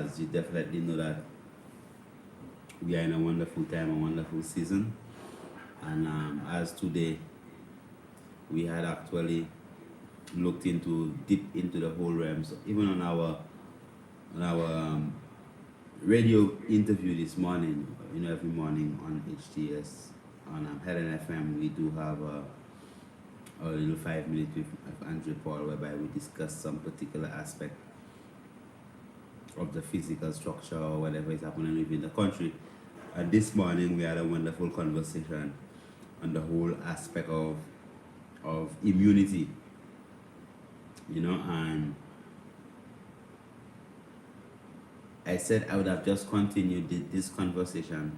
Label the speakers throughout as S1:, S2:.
S1: as you definitely know that we are in a wonderful time, a wonderful season. And as today, we had actually looked into deep into the whole realms, even on our radio interview this morning. Every morning on HTS on Helen FM, we do have a little 5 minute with Andrew Paul, whereby we discuss some particular aspect of the physical structure or whatever is happening within the country. And this morning we had a wonderful conversation on the whole aspect of immunity, and I said I would have just continued this conversation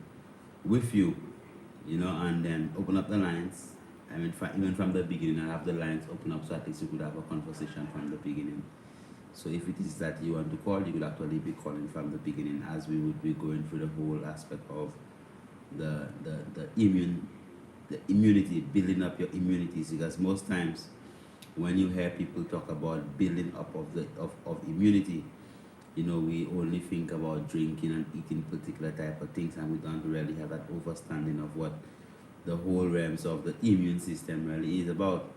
S1: with you, and then open up the lines. I mean, even from the beginning, I have the lines open up so at least you could have a conversation from the beginning. So if it is that you want to call, you could actually be calling from the beginning, as we would be going through the whole aspect of the immunity, building up your immunities. Because most times when you hear people talk about building up of immunity, we only think about drinking and eating particular type of things, and we don't really have that understanding of what the whole realms of the immune system really is about.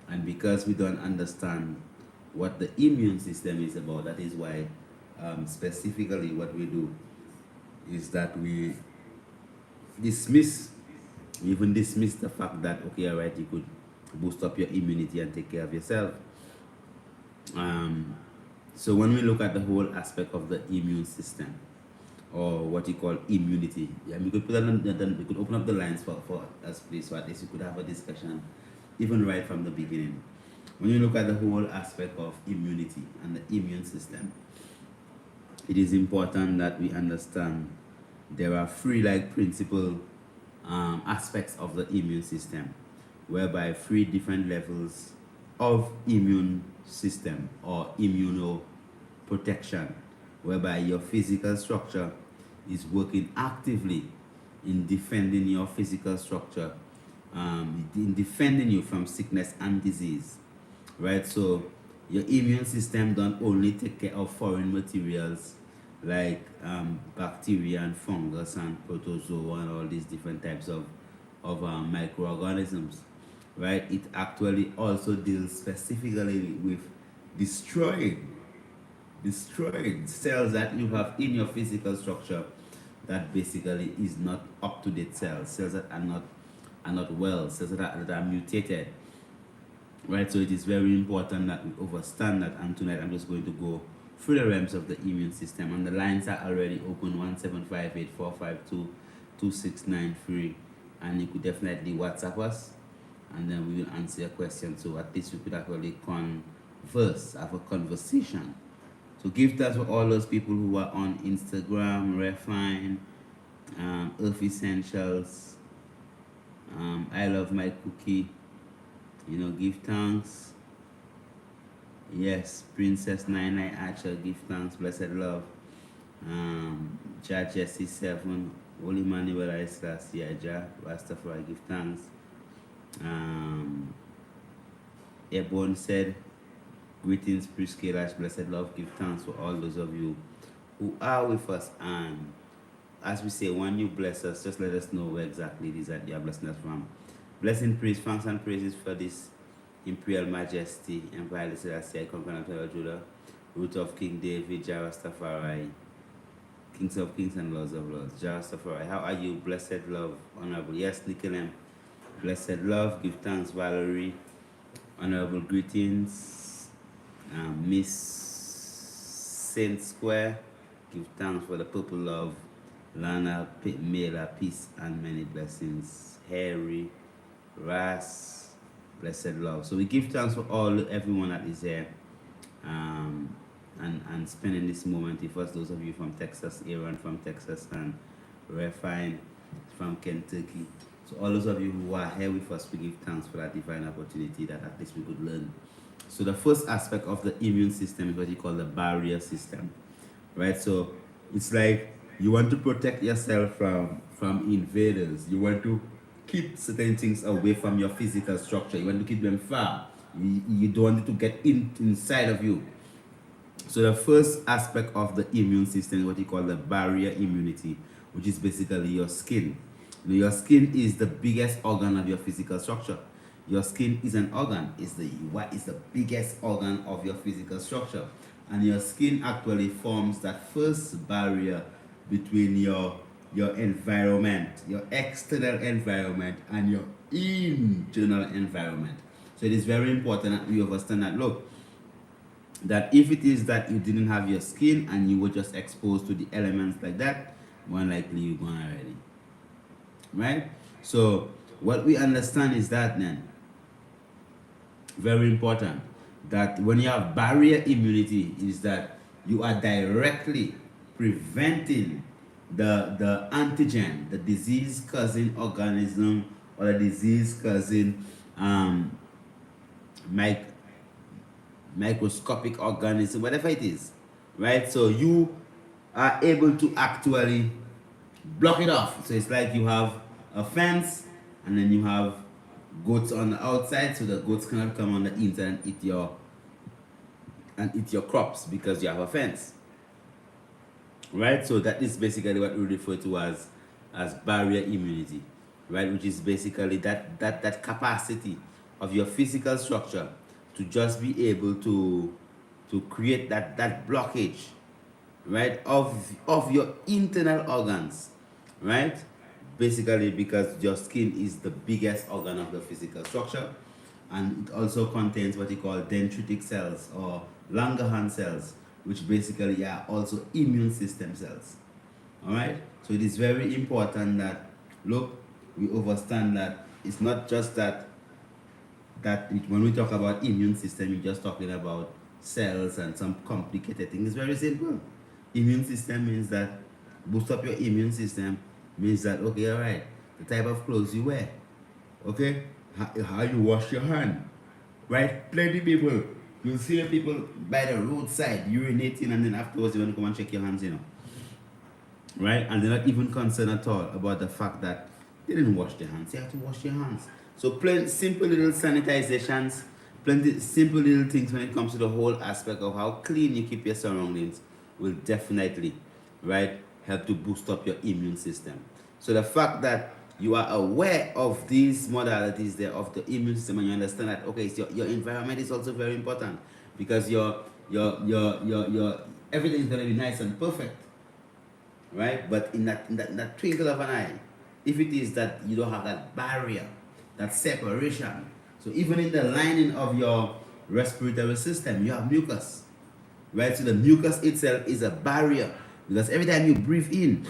S1: And because we don't understand what the immune system is about, that is why specifically what we do is that we even dismiss the fact that, okay, all right, you could boost up your immunity and take care of yourself. So when we look at the whole aspect of the immune system, or what you call immunity, we could we could open up the lines for us, please, so at least we could have a discussion, even right from the beginning. When you look at the whole aspect of immunity and the immune system, it is important that we understand there are three principal aspects of the immune system, whereby three different levels of immune system or immunoprotection, whereby your physical structure is working actively in defending your physical structure, in defending you from sickness and disease, right? So your immune system don't only take care of foreign materials like bacteria and fungus and protozoa and all these different types of microorganisms, right? It actually also deals specifically with destroying cells that you have in your physical structure that basically is not up to date cells that are not well, cells that are mutated, right? So it is very important that we understand that. And tonight I'm just going to go through the realms of the immune system, and the lines are already open: 1-758-452-2693, and you could definitely WhatsApp us, and then we will answer your question. So at least we could actually have a conversation. So give thanks for all those people who are on Instagram, Refine, Earth Essentials, I Love My Cookie, give thanks. Yes, Princess Nine Archer, give thanks, blessed love. Jesse 7, Holy Manuel Islas, Rastafari, give thanks. Ebon said, greetings, Priscilla, blessed love, give thanks for all those of you who are with us. And as we say, when you bless us, just let us know where exactly it is that you are blessing us from. Blessing, praise, thanks and praises for this Imperial Majesty, Empire Selassie, Conqueror of Judah, Root of King David, Jah Rastafari, Kings of Kings and Lords of Lords, Jah Rastafari. How are you, blessed love, honorable? Yes, Nicolem, blessed love, give thanks, Valerie, honorable greetings. Miss Saint Square, give thanks for the purple love. Lana, Mela, peace and many blessings. Harry, Ras, blessed love. So we give thanks for everyone that is here, and spending this moment with us. Those of you from Texas, Aaron from Texas, and Refine from Kentucky. So all those of you who are here with us, we give thanks for that divine opportunity that at least we could learn. So the first aspect of the immune system is what you call the barrier system, right? So it's like you want to protect yourself from invaders. You want to keep certain things away from your physical structure. You want to keep them far. You don't want it to get inside of you. So the first aspect of the immune system is what you call the barrier immunity, which is basically your skin. Your skin is the biggest organ of your physical structure. Your skin is an organ. What is the biggest organ of your physical structure, and your skin actually forms that first barrier between your environment, your external environment, and your internal environment. So it is very important that we understand that. Look, that if it is that you didn't have your skin and you were just exposed to the elements like that, more likely you're gone already. Right? So what we understand is that then, very important, that when you have barrier immunity is that you are directly preventing the antigen, the disease causing organism or the disease causing mic- microscopic organism, whatever it is, right? So you are able to actually block it off. So it's like you have a fence and then you have goats on the outside, so the goats cannot come on the inside and eat your crops because you have a fence, right? So that is basically what we refer to as barrier immunity, right? Which is basically that capacity of your physical structure to just be able to create that blockage, right, of your internal organs, right? Basically because your skin is the biggest organ of the physical structure, and it also contains what you call dendritic cells or Langerhans cells, which basically are also immune system cells. All right, so it is very important that, look, we understand that it's not just when we talk about immune system, we're just talking about cells and some complicated things. It's very simple. Immune system means that boost up your immune system means that, okay, all right, the type of clothes you wear, okay, how you wash your hand, right? Plenty people, you'll see people by the roadside urinating, and then afterwards you want to come and check your hands, right? And they're not even concerned at all about the fact that they didn't wash their hands. You have to wash your hands. So plenty simple little sanitizations, plenty simple little things when it comes to the whole aspect of how clean you keep your surroundings will definitely, right, help to boost up your immune system. So the fact that you are aware of these modalities there of the immune system, and you understand that, okay, so your environment is also very important, because your everything is going to be nice and perfect, right? But in that twinkle of an eye, if it is that you don't have that barrier, that separation, so even in the lining of your respiratory system, you have mucus, right? So the mucus itself is a barrier, because every time you breathe in,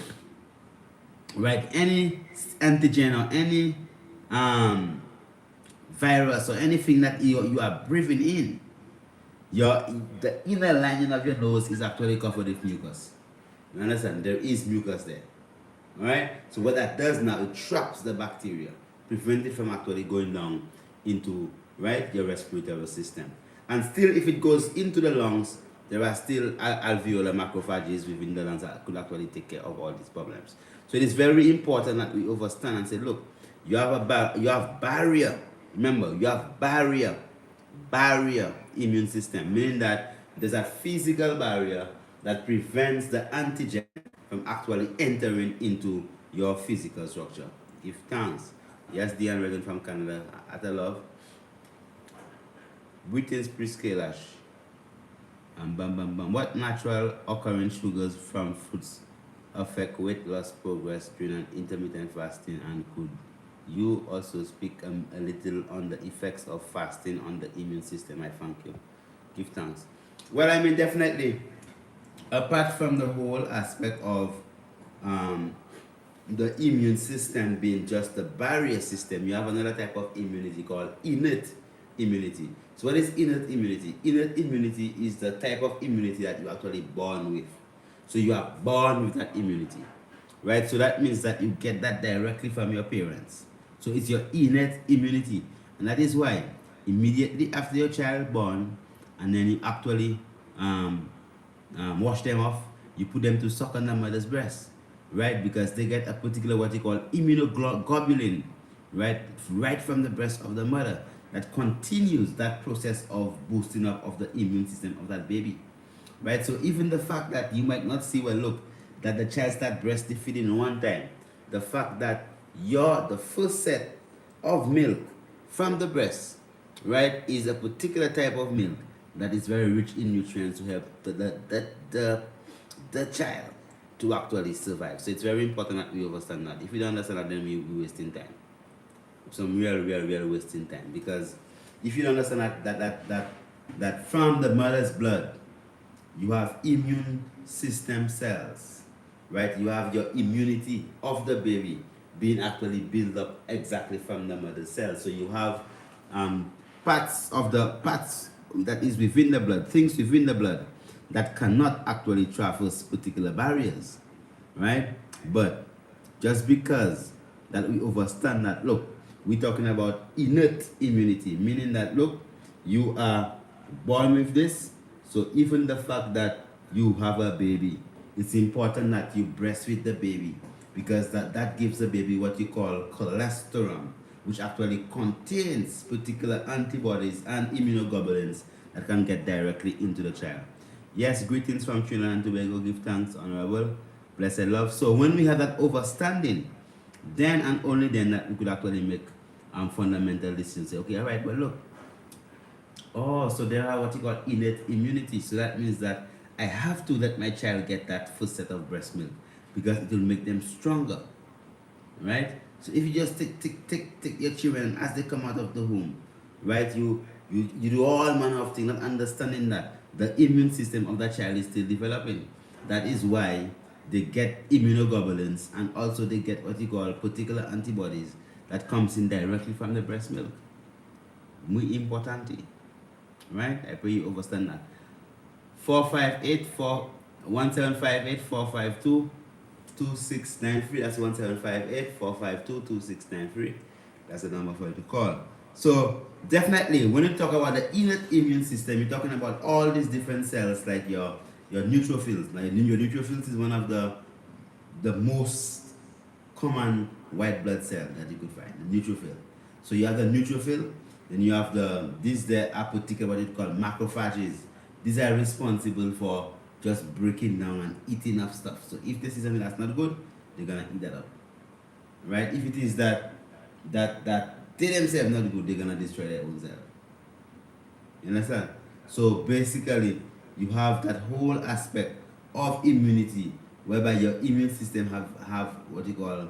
S1: right, any antigen or any virus or anything that you are breathing in, the inner lining of your nose is actually covered with mucus. You understand? There is mucus there. Alright? So what that does now, it traps the bacteria, prevent it from actually going down into, right, your respiratory system. And still, if it goes into the lungs, there are still alveolar macrophages within the lungs that could actually take care of all these problems. So it is very important that we understand and say, look, you have barrier. Remember, you have barrier immune system, meaning that there's a physical barrier that prevents the antigen from actually entering into your physical structure. Give thanks. Yes, Diane Regan from Canada. At a love. Britain's Priskelash. And bam bam bam. What natural occurring sugars from fruits affect weight loss progress during an intermittent fasting, and could you also speak a little on the effects of fasting on the immune system? I thank you. Give thanks. Well, I mean, definitely, apart from the whole aspect of the immune system being just the barrier system, you have another type of immunity called innate immunity. So what is innate immunity? Innate immunity is the type of immunity that you're actually born with. So you are born with that immunity, right? So that means that you get that directly from your parents. So it's your innate immunity. And that is why immediately after your child born, and then you actually wash them off, you put them to suck on the mother's breast, right? Because they get a particular what you call immunoglobulin, right from the breast of the mother, that continues that process of boosting up of the immune system of that baby. right? So even the fact that you might not see, well, look, that the child start breastfeeding one time, the fact that the first set of milk from the breast, right, is a particular type of milk that is very rich in nutrients to help the child to actually survive. So it's very important that we understand that. If we don't understand that, then we're wasting time. Some real wasting time. Because if you don't understand that from the mother's blood, you have immune system cells, right? You have your immunity of the baby being actually built up exactly from the mother's cells. So you have parts that is within the blood, things within the blood that cannot actually traverse particular barriers, right? But just because that we understand that, look, we're talking about innate immunity, meaning that, look, you are born with this. So even the fact that you have a baby, it's important that you breastfeed the baby, because that gives the baby what you call cholesterol, which actually contains particular antibodies and immunoglobulins that can get directly into the child. Yes, greetings from Trinidad and Tobago. Give thanks, honorable, blessed love. So when we have that understanding, then and only then that we could actually make fundamental decisions. Say, okay, all right, well, look. Oh, so there are what you call innate immunity. So that means that I have to let my child get that first set of breast milk, because it will make them stronger, right? So if you just take your children as they come out of the womb, right? You do all manner of things, not understanding that the immune system of that child is still developing. That is why they get immunoglobulins, and also they get what you call particular antibodies that comes in directly from the breast milk. Muy importante, right? I pray you understand that. 1758-452-2693. That's 1758-452-2693. That's the number for you to call. So definitely, when you talk about the innate immune system, you're talking about all these different cells, like your neutrophils. Like your neutrophils is one of the most common white blood cell that you could find, the neutrophil. So you have the neutrophil, then you have these are particular what you call macrophages. These are responsible for just breaking down and eating up stuff. So if this is something that's not good, they're gonna eat that up, right? If it is that they themselves not good, they're gonna destroy their own self. You understand? So basically, you have that whole aspect of immunity, whereby your immune system have what you call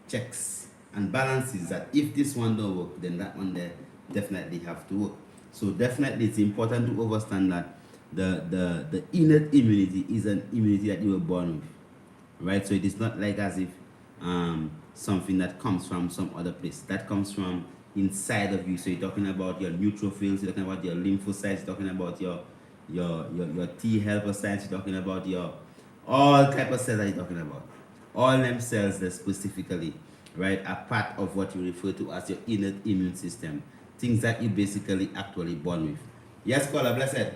S1: checks and balances, that if this one don't work, then that one there definitely have to work. So definitely it's important to understand that the innate immunity is an immunity that you were born with, right? So it is not like as if something that comes from some other place. That comes from inside of you. So you're talking about your neutrophils, you're talking about your lymphocytes, you're talking about your T helper cells, you're talking about your all type of cells that you're talking about. All them cells that specifically, right, are part of what you refer to as your innate immune system. Things that you basically actually born with. Yes, caller, blessed.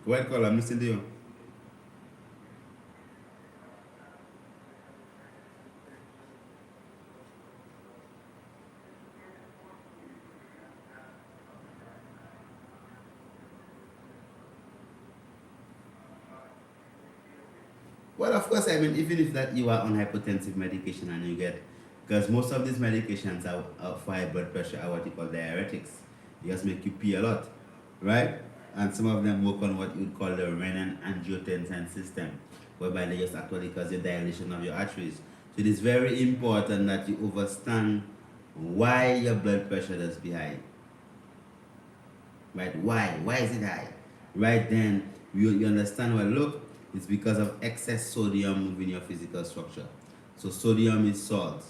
S1: Go ahead, caller, I'm listening to you. Well, of course, I mean, even if that you are on hypertensive medication and you get, because most of these medications are for high blood pressure are what you call diuretics. They just make you pee a lot, right? And some of them work on what you would call the renin-angiotensin system, whereby they just actually cause the dilation of your arteries. So it is very important that you understand why your blood pressure is high. Right? Why? Why is it high? Right then, you understand, well, look, it's because of excess sodium within your physical structure. So sodium is salt,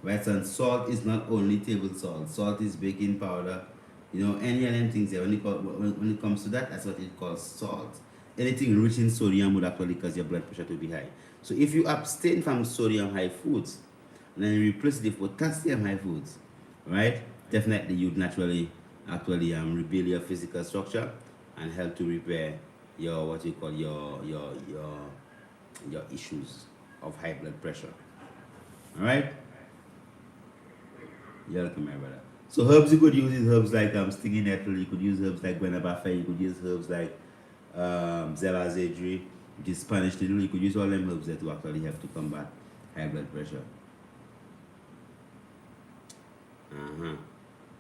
S1: right? So, and salt is not only table salt. Salt is baking powder. You know, any of them things there, when it comes to that, that's what it calls salt. Anything rich in sodium would actually cause your blood pressure to be high. So if you abstain from sodium high foods, and then you replace it with potassium high foods, right? Definitely you'd naturally actually rebuild your physical structure and help to repair your what you call your issues of high blood pressure. All right. You're welcome, my brother. So herbs you could use is herbs like stinging nettle. You could use herbs like guanabafe. You could use herbs like zelazedri, which is Spanish needle. You could use all them herbs that to actually help to combat high blood pressure. Uh-huh.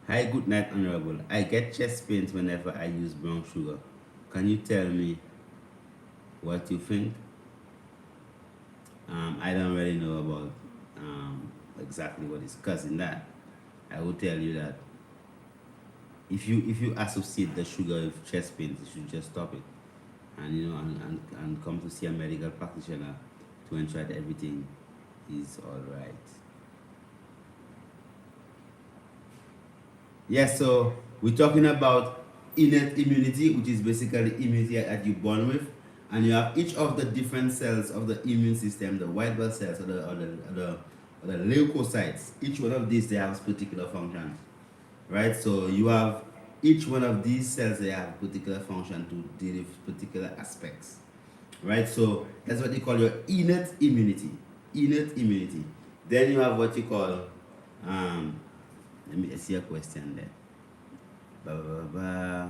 S1: Hi, good night, Honorable. I get chest pains whenever I use brown sugar. Can you tell me what you think? I don't really know about exactly what is causing that. I will tell you that if you associate the sugar with chest pains, you should just stop it, and and come to see a medical practitioner to ensure that everything is all right. Yes, so we're talking about innate immunity, which is basically immunity that you're born with, and you have each of the different cells of the immune system, the white blood cells or the leukocytes. Each one of these they have particular functions, right? So you have each one of these cells they have a particular function to deal with particular aspects, right? So that's what you call your innate immunity. Innate immunity. Then you have what you call let me see a question there. Blah, blah, blah, blah.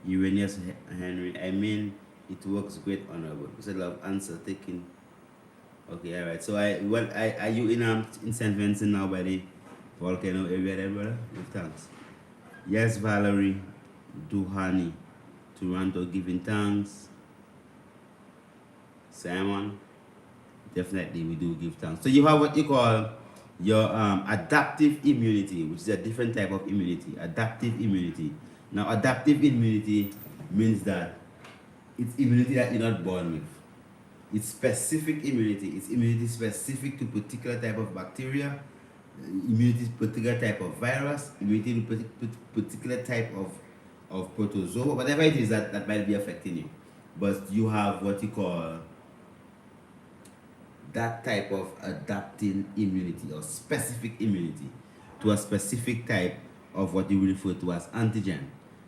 S1: Uranus Henry. I mean, it works great, Honorable. Instead of answer taking. Okay, all right. So are you in Saint Vincent now by the volcano area there, brother? With thanks. Yes, Valerie, Duhani, Toronto, giving thanks. Simon, definitely we do give thanks. So you have what you call your adaptive immunity, which is a different type of immunity. Adaptive immunity. Now, adaptive immunity means that it's immunity that you're not born with. It's specific immunity. It's immunity specific to particular type of bacteria, immunity to particular type of virus, immunity to particular type of protozoa, whatever it is that might be affecting you. But you have what you call that type of adapting immunity or specific immunity to a specific type of what you refer to as antigen,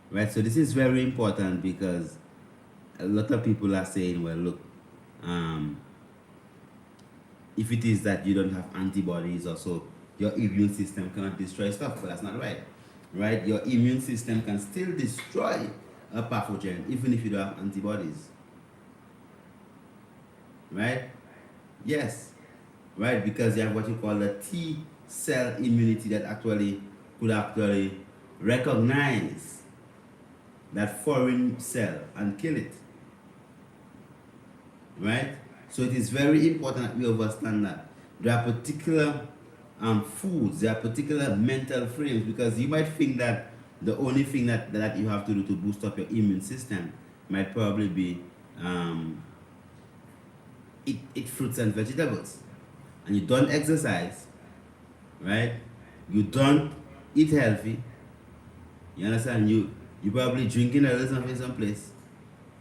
S1: right? So this is very important because a lot of people are saying, well, look, if it is that you don't have antibodies or so, your immune system cannot destroy stuff, but that's not right, right? Your immune system can still destroy a pathogen even if you don't have antibodies, right? Yes, right, because you have what you call the T cell immunity that could actually recognize that foreign cell and kill it, right? So it is very important that we understand that there are particular foods, there are particular mental frames, because you might think that the only thing that you have to do to boost up your immune system might probably be eat fruits and vegetables, and you don't exercise, right? You don't eat healthy. You understand? You probably drinking a little something someplace,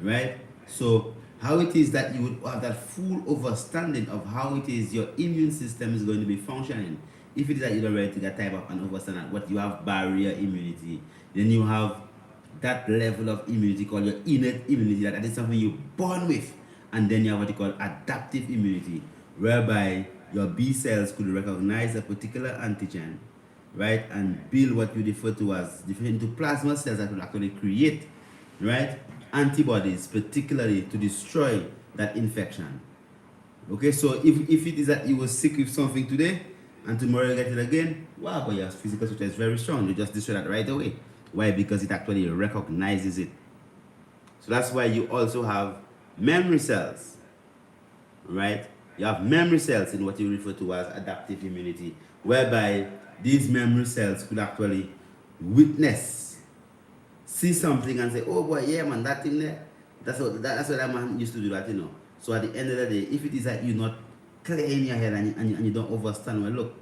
S1: right? So how it is that you would have that full understanding of how it is your immune system is going to be functioning. If it is that you don't really take a type of an understand what you have barrier immunity, then you have that level of immunity called your innate immunity, that is something you're born with. And then you have what you call adaptive immunity, whereby your B cells could recognize a particular antigen, right, and build what you refer to as different into plasma cells that will actually create, right, antibodies, particularly to destroy that infection. Okay, so if it is that you were sick with something today and tomorrow you get it again, wow, but your physical structure is very strong. You just destroy that right away. Why? Because it actually recognizes it. So that's why you also have memory cells, right? You have memory cells in what you refer to as adaptive immunity, whereby these memory cells could actually witness, see something and say, oh boy, yeah man, that thing there, that's what that man used to do that, you know. So at the end of the day, if it is that you're not clear in your head and you don't understand, well, look,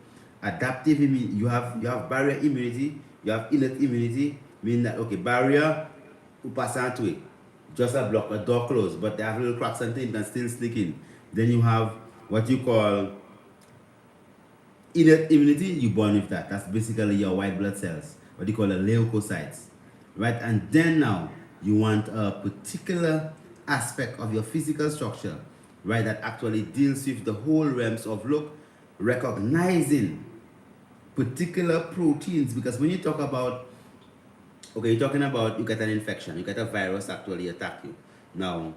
S1: adaptive immunity, you have barrier immunity, you have innate immunity, meaning that, okay, barrier, you pass on to it, just a block, a door closed, but they have little cracks and things that still stick in. Then you have what you call innate immunity, you born with that. That's basically your white blood cells, what you call the leukocytes, right? And then now you want a particular aspect of your physical structure, right, that actually deals with the whole realms of, look, recognizing particular proteins, because when you talk about, okay, you're talking about you get an infection, you get a virus actually attack you. Now,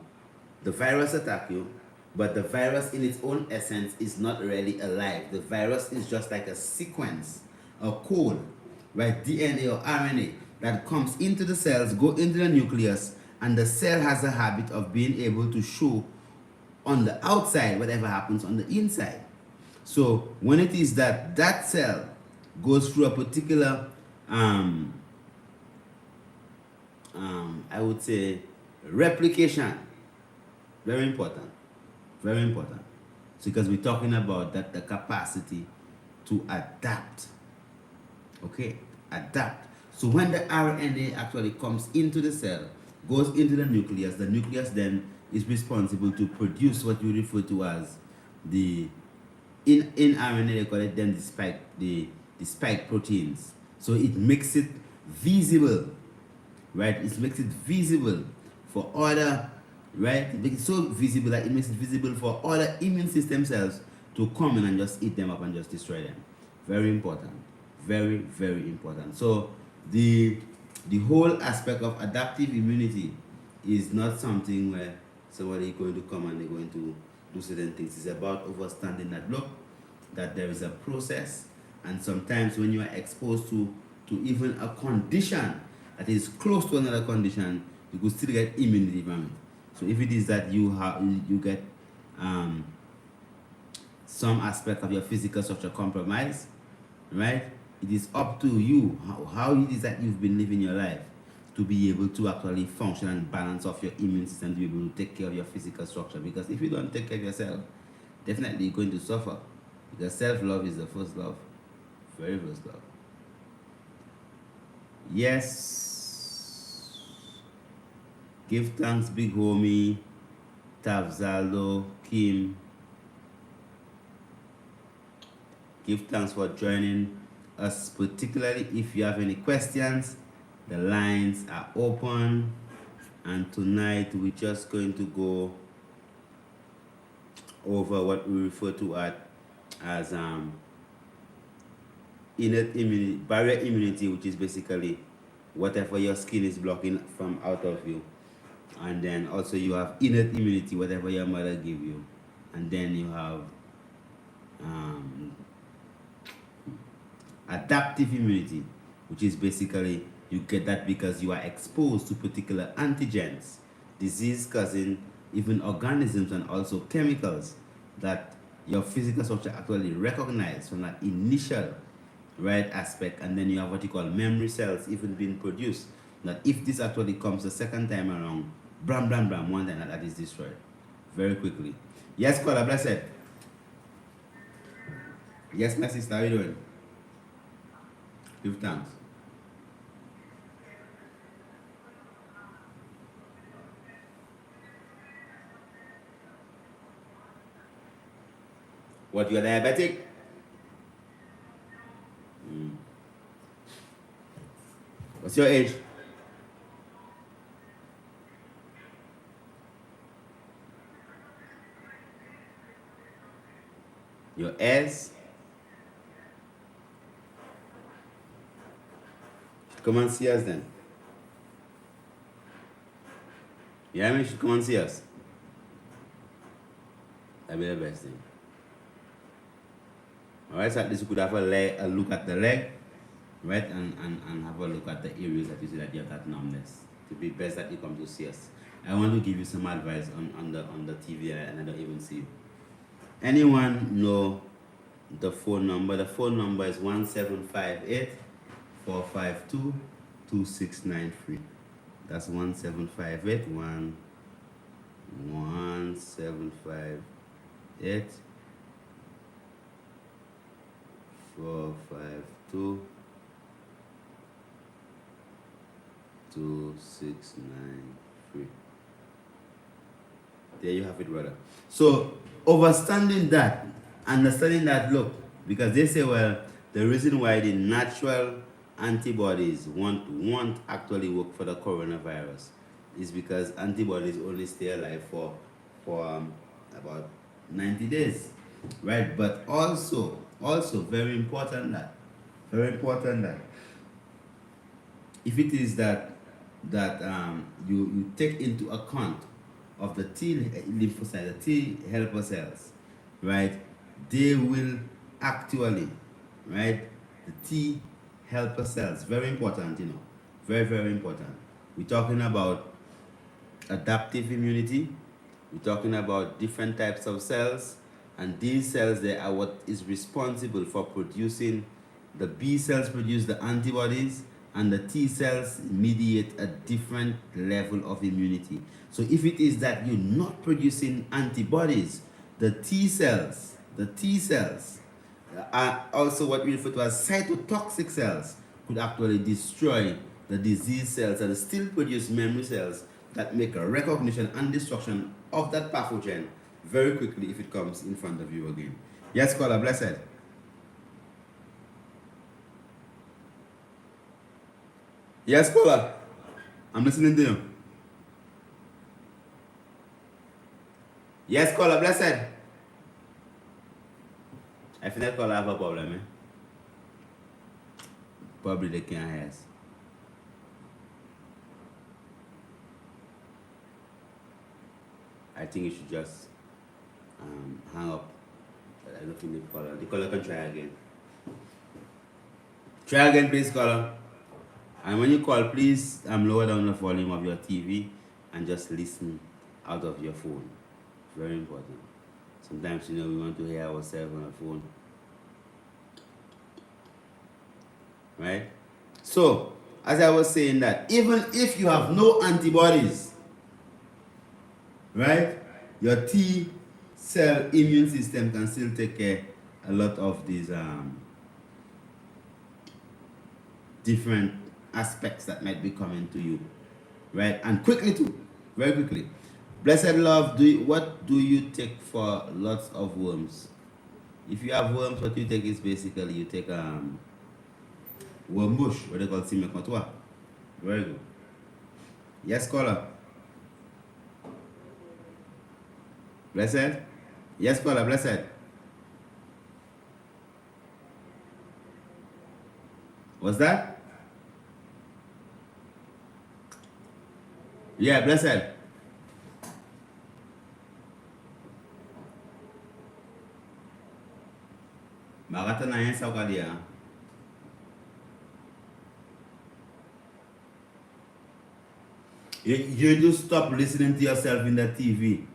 S1: the virus attack you, but the virus in its own essence is not really alive. The virus is just like a sequence, a code, right? DNA or RNA that comes into the cells, go into the nucleus, and the cell has a habit of being able to show on the outside whatever happens on the inside. So when it is that that cell goes through a particular I would say replication, very important, very important. So because we're talking about that the capacity to adapt, okay, adapt. So when the RNA actually comes into the cell, goes into the nucleus then is responsible to produce what you refer to as the in RNA they call it then the spike proteins. So it makes it visible, right? It makes it visible for other, right? It makes it so visible that it makes it visible for other immune system cells to come in and just eat them up and just destroy them. Very important. Very, very important. So the whole aspect of adaptive immunity is not something where somebody is going to come and they're going to do certain things. It's about understanding that look, that there is a process, and sometimes when you are exposed to even a condition that is close to another condition, you could still get immunity from it. So if it is that you get some aspect of your physical structure compromised, right? It is up to you how it is that you've been living your life to be able to actually function and balance off your immune system to be able to take care of your physical structure. Because if you don't take care of yourself, definitely you're going to suffer. Because self-love is the first love. Very first love. Yes. Give thanks, big homie. Tavzaldo, Kim. Give thanks for joining us, particularly if you have any questions. The lines are open, and tonight we're just going to go over what we refer to as innate immunity, barrier immunity, which is basically whatever your skin is blocking from out of you. And then also you have innate immunity, whatever your mother give you. And then you have adaptive immunity, which is basically you get that because you are exposed to particular antigens, disease-causing even organisms and also chemicals that your physical structure actually recognize from that initial right aspect. And then you have what you call memory cells even being produced, that if this actually comes the second time around, bram bram bram, one time that is destroyed very quickly. Yes, caller, blessed. Yes, my sister, how you doing? Give thanks. What, you're diabetic? What's your age? Your S? Come and see us then. Yeah, you should come and see us. That'd be the best thing. Alright, so at least you could have a look at the leg, right? And have a look at the areas that you see that you have that numbness. It would be best that you come to see us. I want to give you some advice on the TV and I don't even see you. Anyone know the phone number? The phone number is 1758-452-2693. That's 1758 452 2693. There you have it, brother. So understanding that, look, because they say, well, the reason why the natural antibodies won't actually work for the coronavirus is because antibodies only stay alive for about 90 days, right? But also very important that Very important that if it is that you take into account of the T lymphocytes, the T helper cells, right? They will actually, right? The T helper cells, very important, very, very important. We're talking about adaptive immunity. We're talking about different types of cells, and these cells, they are what is responsible for producing, the B cells produce the antibodies, and the T cells mediate a different level of immunity. So if it is that you're not producing antibodies, the T cells are also what we refer to as cytotoxic cells, could actually destroy the disease cells and still produce memory cells that make a recognition and destruction of that pathogen very quickly if it comes in front of you again. Yes, caller, blessed. Yes, caller. I'm listening to you. Yes, caller, blessed. I think that caller have a problem, eh? Probably they can't hear us. I think you should just hang up. I don't think the caller. The caller can try again. Try again, please, caller. And when you call, please lower down the volume of your TV and just listen out of your phone. Very important. Sometimes, we want to hear ourselves on the phone. Right? So, as I was saying that, even if you have no antibodies, right, your T cell immune system can still take care a lot of these different aspects that might be coming to you, right? And quickly too, very quickly. Blessed love, what do you take for lots of worms? If you have worms, what you take is basically you take worm bush, what they call simecotois. Very good. Yes, caller. Blessed? Yes, caller, blessed. What's that? Yeah, blessed. Magata na yan sa ukalia. You just stop listening to yourself in the TV,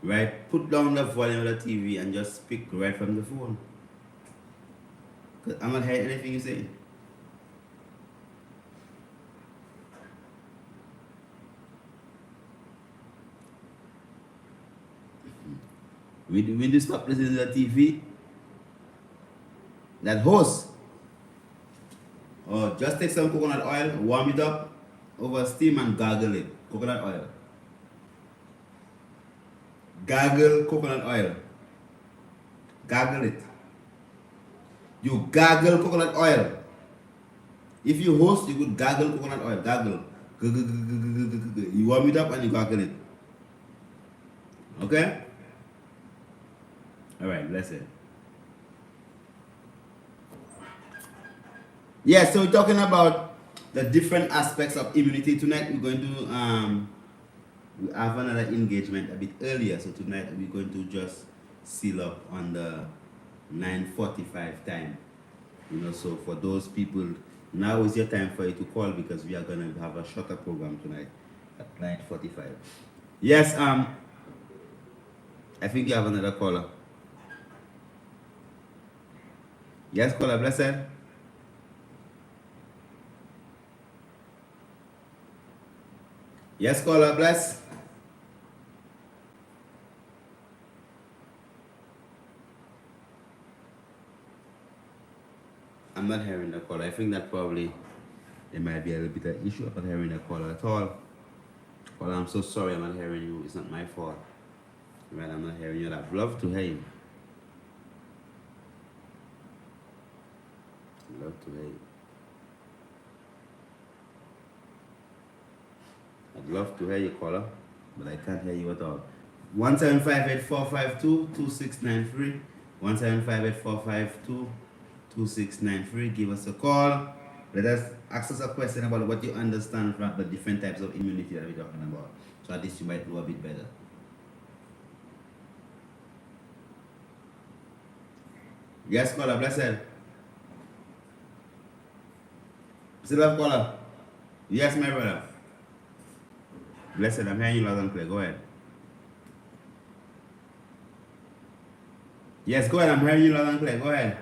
S1: right? Put down the volume of the TV and just speak right from the phone. Because I'm not hearing anything you say. When you stop listening to the TV, that host, or just take some coconut oil, warm it up over steam and gargle it. Coconut oil. Gargle coconut oil. Gargle it. You gargle coconut oil. If you host, you could gargle coconut oil. Gargle. You warm it up and you gargle it. Okay? Alright, blessed. Yeah, so we're talking about the different aspects of immunity. Tonight we're going to we have another engagement a bit earlier, so tonight we're going to just seal up on the 9:45 time. So for those people, now is your time for you to call because we are going to have a shorter program tonight at 9:45. Yes, I think you have another caller. Yes, caller, blessed. Yes, caller, bless. I'm not hearing the caller. I think that probably there might be a little bit of issue about hearing the caller at all. Well, I'm so sorry I'm not hearing you. It's not my fault. Right, I'm not hearing you. I'd love to hear you. I'd love to hear you. I'd love to hear you, caller, but I can't hear you at all. 1-758-452-2693. 1-758-452-2693. 2693. Give us a call. Let us ask us a question about what you understand from the different types of immunity that we're talking about. So at least you might know a bit better. Yes, caller, blessed. Still have caller. Yes, my brother. Blessed, I'm hearing you loud and clear. Go ahead. Yes, go ahead. I'm hearing you loud and clear. Go ahead.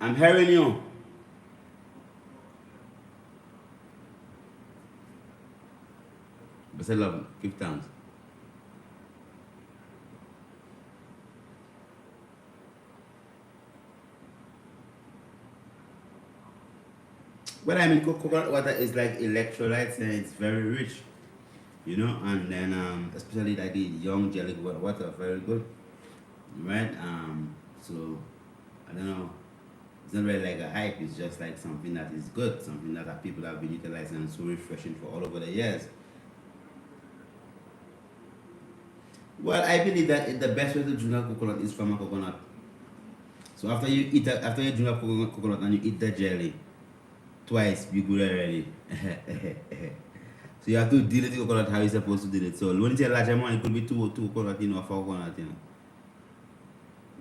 S1: I'm hearing you. Blessed love, give thanks. Well, I mean, coconut water is like electrolytes and it's very rich, you know, and then especially like the young jelly water, very good, right? So I don't know, it's not really like a hype, it's just like something that is good, something that people have been utilizing and so refreshing for all over the years. Well, I believe that the best way to drink a coconut is from a coconut. So after you after you drink a coconut and you eat the jelly twice, you good already. So you have to deal with the coconut how you're supposed to deal it. So when you say large amount, it could be two coconut, you know, for coconut, you know.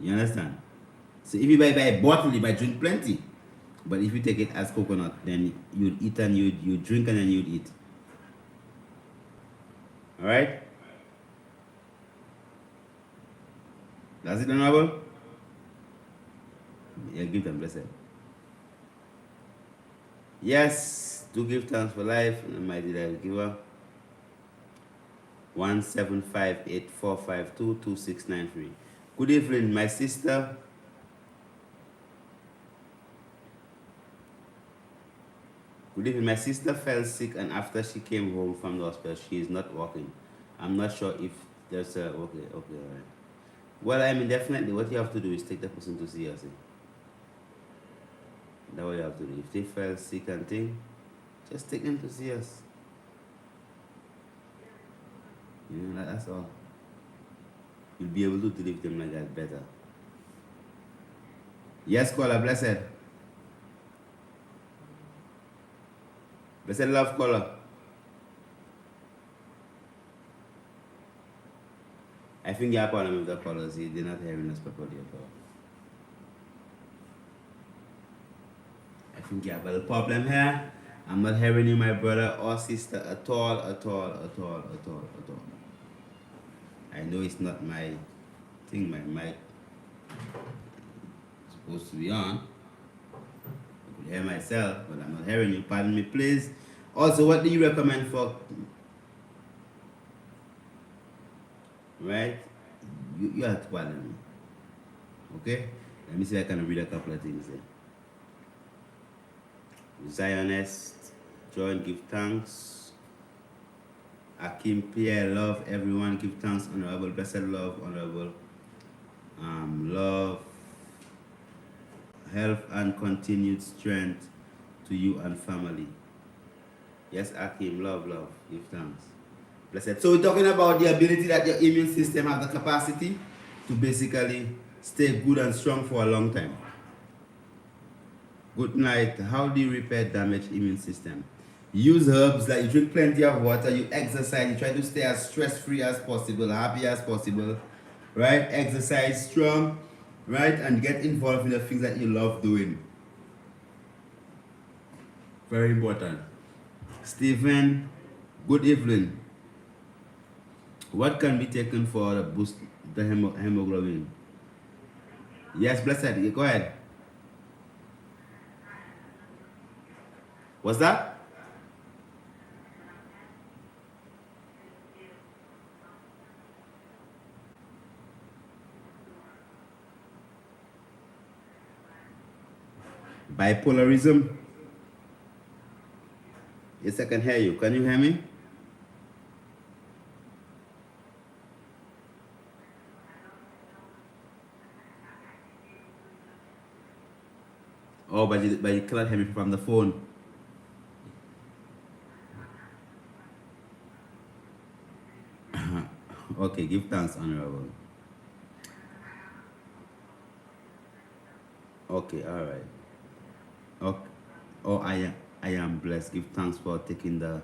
S1: You understand? So if you buy a bottle, you might drink plenty. But if you take it as coconut, then you'd eat and you drink and then you'd eat. Alright? That's it, honorable? Yeah, give them blessed. Yes, to give thanks for life and the mighty life giver. 17584522693. Good evening, my sister. Good evening. My sister fell sick and after she came home from the hospital, she is not walking. I'm not sure if there's a okay, all right. Well, I mean, definitely what you have to do is take the person to see us. That's what you have to do. If they fell sick and thing, just take them to see us. You know, that's all. You'll be able to deliver them like that better. Yes, caller, blessed. Blessed love, caller. I think you have a problem with the callers. They're not hearing us properly at all. I think you have a problem here. I'm not hearing you, my brother or sister, at all. I know it's not my thing, my mic is supposed to be on. I could hear myself, but I'm not hearing you. Pardon me, please. Also, what do you recommend for? Right? You have to pardon me. Okay? Let me see if I can read a couple of things here. Zionist, join, give thanks. Akim Pierre, love everyone, give thanks, honorable, blessed love, honorable. Love, health, and continued strength to you and family. Yes, Akim, love, give thanks. Blessed. So we're talking about the ability that your immune system has the capacity to basically stay good and strong for a long time. Good night. How do you repair damaged immune system? Use herbs, like you drink plenty of water, you exercise, you try to stay as stress-free as possible, happy as possible, right? Exercise strong, right? And get involved in the things that you love doing. Very important. Stephen, good evening. What can be taken for the boost the hemoglobin? Yes, blessed. Go ahead. What's that? Bipolarism. Yes, I can hear you. Can you hear me? Oh, but you cannot hear me from the phone. Okay, give thanks, honorable. Okay, all right. Okay. Oh, I am blessed. Give thanks for taking the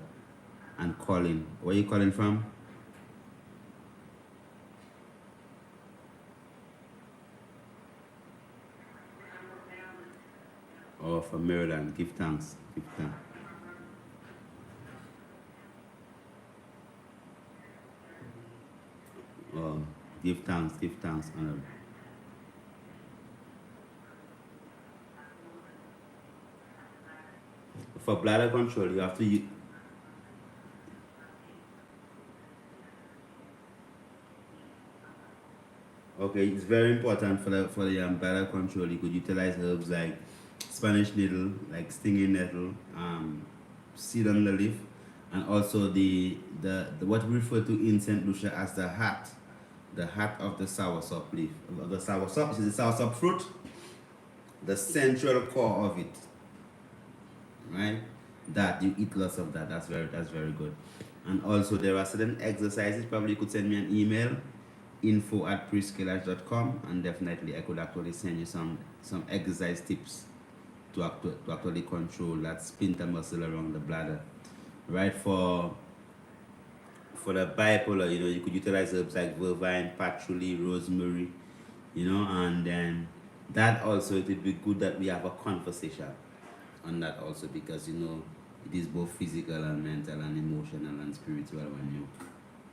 S1: and calling. Where you calling from? Oh, from Maryland. Give thanks. Give thanks. Oh, give thanks. Give thanks. For bladder control, you have to use. Okay, it's very important for the bladder control. You could utilize herbs like Spanish needle, like stinging nettle, seed on the leaf, and also the what we refer to in Saint Lucia as the heart of the soursop leaf. Of the soursop, is the soursop fruit, the central core of it, right? That you eat lots of that. That's very good. And also there are certain exercises. Probably you could send me an email, info@prescalage.com, and definitely I could actually send you some exercise tips to actually control that sphincter muscle around the bladder. Right, for the bipolar, you could utilize herbs like vervine, patchouli, rosemary, and then that also it would be good that we have a conversation on that also, because it is both physical and mental and emotional and spiritual when you're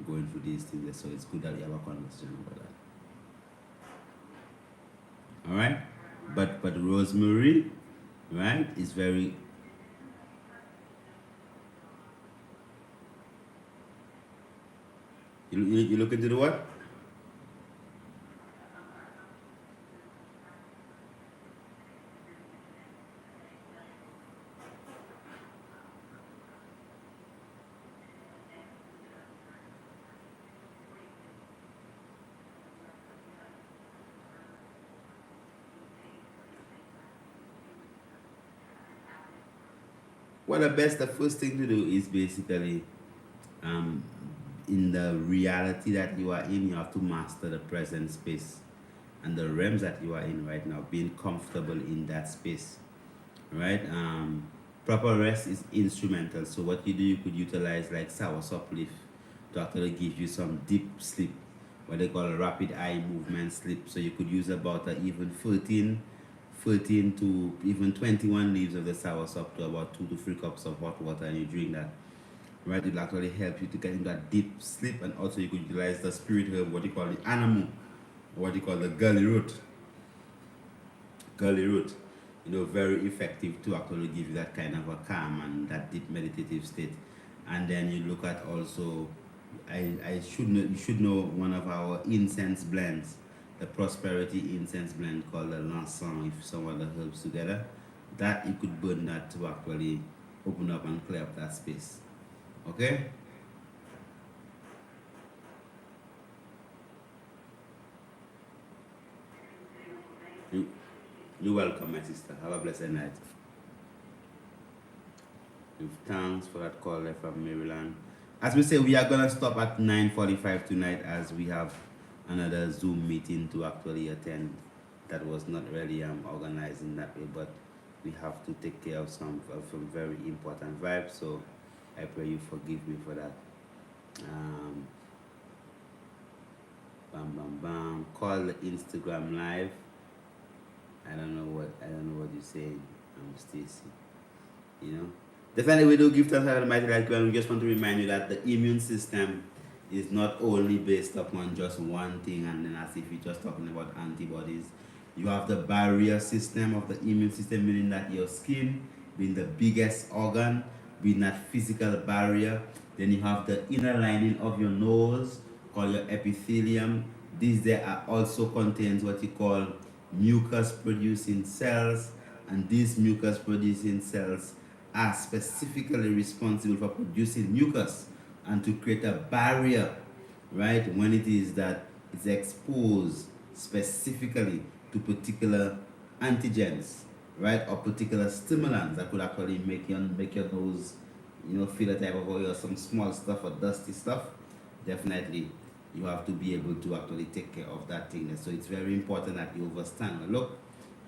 S1: going through these things. So it's good that we have a conversation about that. All right, but rosemary, right, is very. You look into the what? Well, the first thing to do is basically, um, in the reality that you are in, you have to master the present space and the realms that you are in right now, being comfortable in that space, right? Proper rest is instrumental. So what you do, you could utilize like soursop leaf to actually give you some deep sleep, what they call rapid eye movement sleep. So you could use about even 13 to even 21 leaves of the soursop to about 2 to 3 cups of hot water, and you drink that. Right, it will actually help you to get into that deep sleep, and also you could utilize the spirit herb, what you call the animal, what you call the gully root. Gully root, very effective to actually give you that kind of a calm and that deep meditative state. And then you look at also, I should know, you should know one of our incense blends, the prosperity incense blend called the Lanson. If some of the herbs together, that you could burn that to actually open up and clear up that space. Okay? You, you're welcome, my sister. Have a blessed night. Give thanks for that call there from Maryland. As we say, we are gonna stop at 9:45 tonight, as we have another Zoom meeting to actually attend. That was not really organized in that way, but we have to take care of some very important vibes. So I pray you forgive me for that. Um, bam bam bam. Call the Instagram live. I don't know what you're saying. Stacy. Definitely we do give thanks to Almighty, like we just want to remind you that the immune system is not only based upon just one thing, and then as if you're just talking about antibodies. You have the barrier system of the immune system, meaning that your skin being the biggest organ, being that physical barrier. Then you have the inner lining of your nose, called your epithelium. These there are also contains what you call mucus producing cells, and these mucus producing cells are specifically responsible for producing mucus and to create a barrier, right, when it is that it's exposed specifically to particular antigens, right, or particular stimulants that could actually make your nose, feel a type of oil or some small stuff or dusty stuff. Definitely, you have to be able to actually take care of that thing. So it's very important that you understand. Look,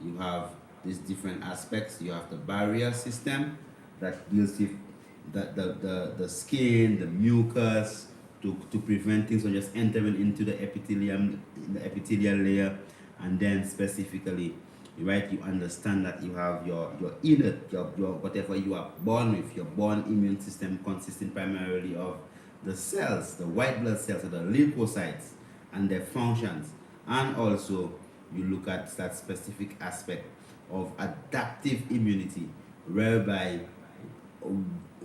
S1: you have these different aspects. You have the barrier system that deals with the skin, the mucus, to prevent things from just entering into the epithelial layer. And then specifically, right, you understand that you have your innate, your whatever you are born with, your born immune system consisting primarily of the cells, the white blood cells, or the lymphocytes, and their functions. And also, you look at that specific aspect of adaptive immunity, whereby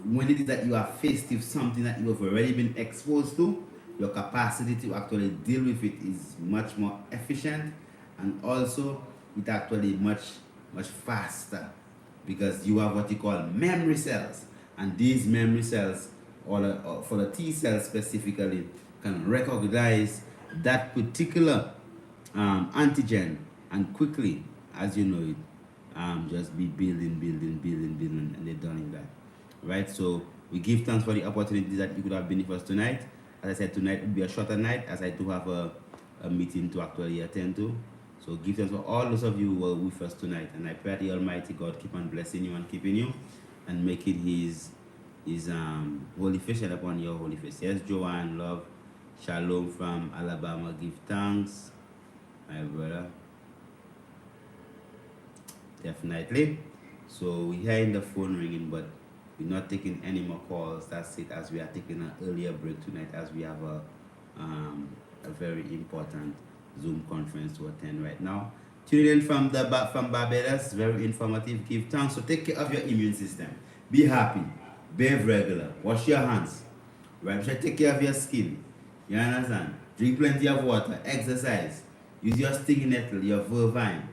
S1: when it is that you are faced with something that you have already been exposed to, your capacity to actually deal with it is much more efficient, and also it actually much faster, because you have what you call memory cells, and these memory cells, or for the T cells specifically, can recognize that particular antigen, and quickly, as you know it, just be building, and they're done in that. Right? So we give thanks for the opportunity that you could have been with us tonight. As I said, tonight would be a shorter night, as I do have a meeting to actually attend to. So give thanks for all those of you who were with us tonight, and I pray that the Almighty God keep on blessing you and keeping you, and making His holy face shine upon your holy face. Yes, Joanne, love, shalom from Alabama. Give thanks, my brother. Definitely. So we're hearing the phone ringing, but we're not taking any more calls. That's it, as we are taking an earlier break tonight, as we have a very important Zoom conference to attend right now. Tune in from Barbados, very informative. Give thanks. So take care of your immune system. Be happy. Bathe regular. Wash your hands. Right? Try to take care of your skin. You understand? Drink plenty of water. Exercise. Use your stinging nettle, your vervine.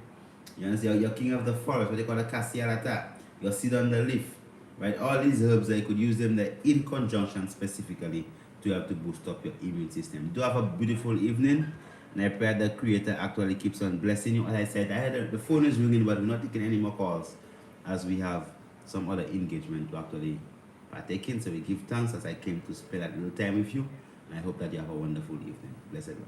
S1: You understand? Your king of the forest, what they call a cassialata. Your seed on the leaf. Right? All these herbs, you could use them there in conjunction specifically to help to boost up your immune system. Do have a beautiful evening, and I pray the Creator actually keeps on blessing you. As I said, I had the phone is ringing, but we're not taking any more calls, as we have some other engagement to actually partake in. So we give thanks as I came to spend that little time with you, and I hope that you have a wonderful evening. Blessed Lord.